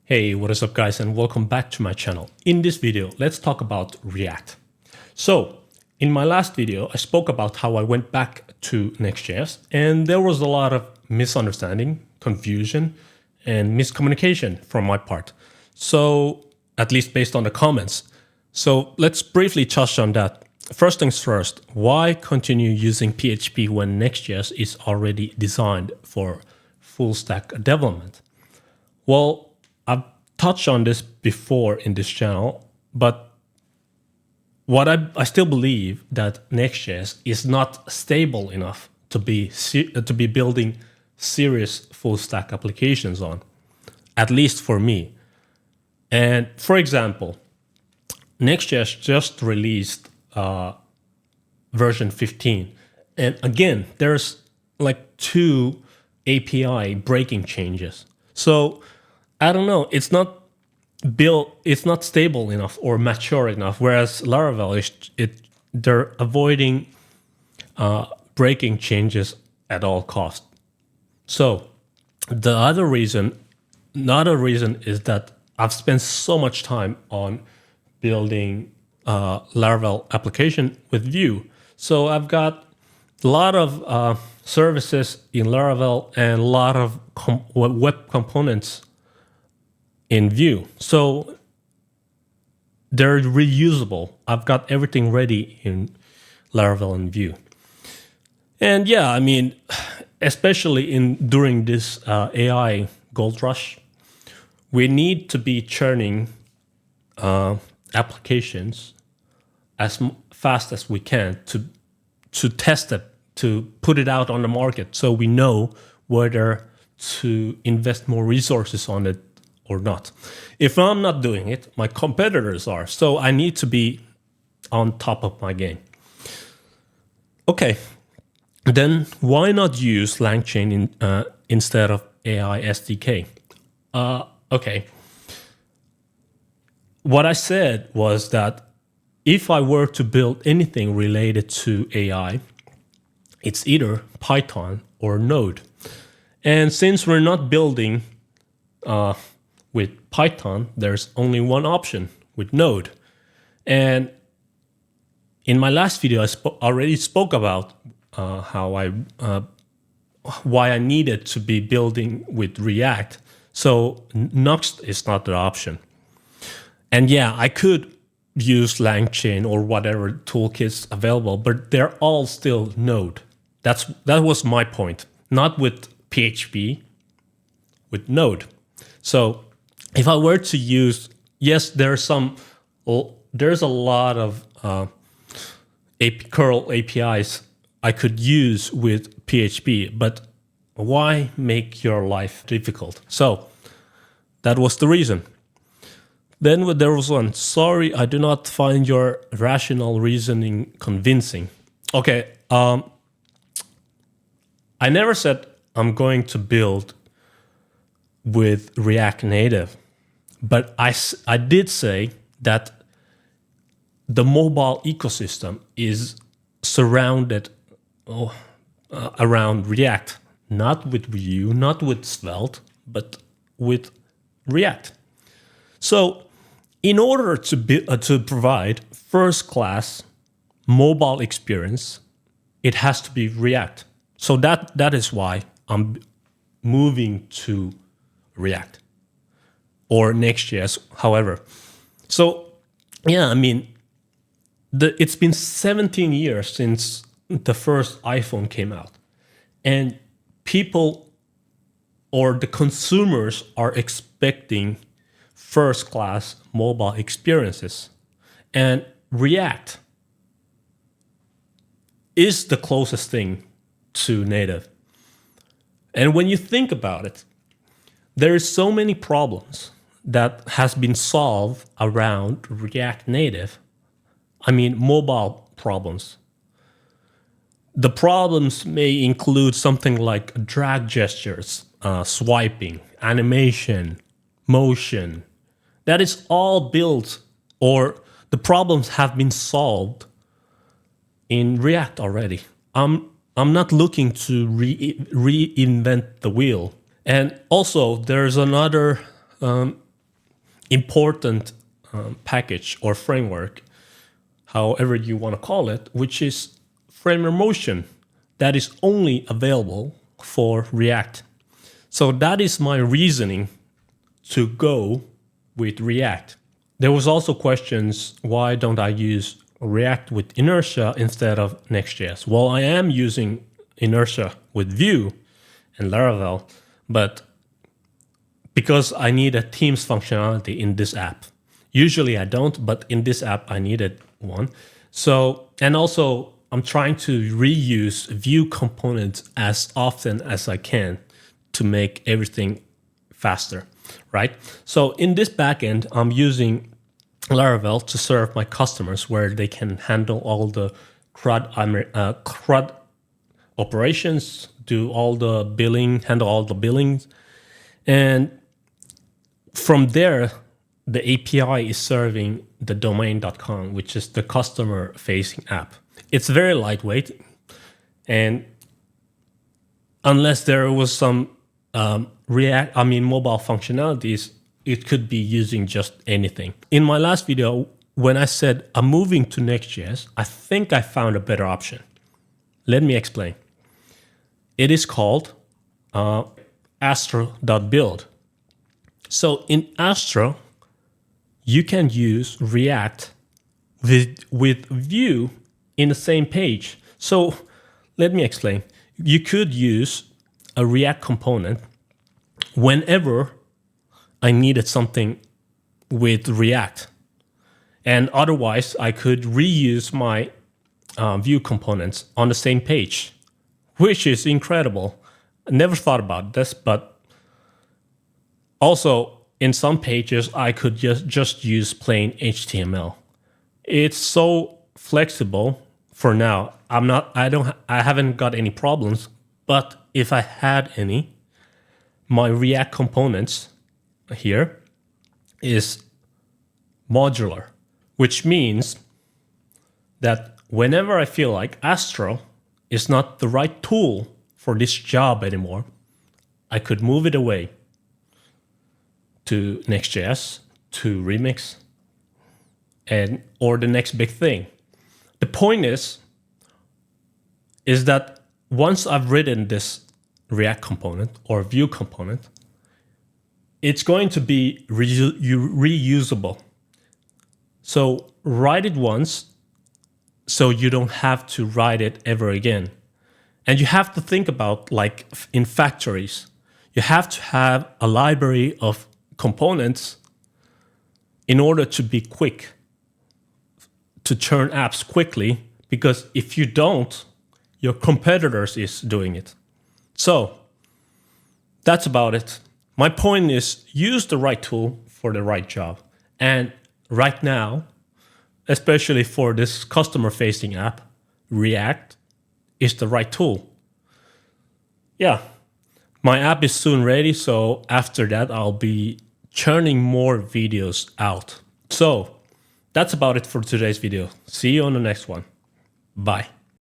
Hey, what is up guys, and welcome back to my channel. In this video, let's talk about React. So, in my last video, I spoke about how I went back to Next.js, and there was a lot of misunderstanding, confusion, and miscommunication from my part. So, at least based on the comments. So, let's briefly touch on that. First things first, why continue using PHP when Next.js is already designed for full stack development? Well, I've touched on this before in this channel, but what I still believe that Next.js is not stable enough to be building serious full stack applications on, at least for me. And for example, Next.js just released version 15, and again, there's like 2 API breaking changes. So I don't know, it's not stable enough or mature enough. Whereas Laravel, they're avoiding breaking changes at all costs. So another reason is that I've spent so much time on building Laravel application with Vue. So I've got a lot of services in Laravel and a lot of web components in Vue. So they're reusable. I've got everything ready in Laravel and Vue. And yeah, I mean, especially during this AI gold rush, we need to be churning applications as fast as we can to test it, to put it out on the market, so we know whether to invest more resources on it or not. If I'm not doing it, my competitors are. So I need to be on top of my game. Okay, then why not use LangChain instead of AI SDK? Okay. What I said was that if I were to build anything related to AI, it's either Python or Node. And since we're not building with Python, there's only one option, with Node. And in my last video, I already spoke about why I needed to be building with React. So Nuxt is not the option. And yeah, I could use LangChain or whatever toolkits available, but they're all still Node. That was my point. Not with PHP, with Node. So if I were to use, yes, there's a lot of curl APIs I could use with PHP, but why make your life difficult? So that was the reason. Then there was one, sorry, I do not find your rational reasoning convincing. Okay, I never said I'm going to build with React Native, but I did say that the mobile ecosystem is surrounded around React, not with Vue, not with Svelte, but with React. So in order to provide first-class mobile experience, it has to be React. So that is why I'm moving to React or Next.js, however. So yeah, I mean, it's been 17 years since the first iPhone came out, and people or the consumers are expecting first-class mobile experiences, and React is the closest thing to native. And when you think about it, there is so many problems that has been solved around React Native. I mean, mobile problems. The problems may include something like drag gestures, swiping, animation, motion. That is all built, or the problems have been solved in React already. I'm not looking to reinvent the wheel. And also, there's another important package or framework, however you want to call it, which is Framer Motion, that is only available for React. So that is my reasoning to go with React. There was also questions, why don't I use React with Inertia instead of Next.js? Well, I am using Inertia with Vue and Laravel, but because I need a Teams functionality in this app. Usually I don't, but in this app I needed one. So, and also I'm trying to reuse Vue components as often as I can to make everything faster, right? So in this backend, I'm using Laravel to serve my customers where they can handle all the CRUD operations, do all the billing, handle all the billings. And from there, the API is serving the domain.com, which is the customer facing app. It's very lightweight. And unless there was some mobile functionalities, it could be using just anything. In my last video, when I said I'm moving to Next.js, I think I found a better option. Let me explain. It is called Astro.build. So in Astro, you can use React with Vue in the same page. So let me explain. You could use a React component whenever I needed something with React. And otherwise, I could reuse my Vue components on the same page, which is incredible. I never thought about this, but also in some pages, I could just use plain HTML. It's so flexible for now. I haven't got any problems, but if I had any, my React components here is modular, which means that whenever I feel like Astro is not the right tool for this job anymore, I could move it away to Next.js, to Remix, or the next big thing. The point is that once I've written this React component or Vue component, it's going to be reusable. So write it once so you don't have to write it ever again. And you have to think about, like in factories, you have to have a library of components in order to be quick, to turn apps quickly, because if you don't, your competitors is doing it. So that's about it. My point is, use the right tool for the right job. And right now, especially for this customer-facing app, React is the right tool. Yeah, my app is soon ready, so after that, I'll be churning more videos out. So that's about it for today's video. See you on the next one. Bye.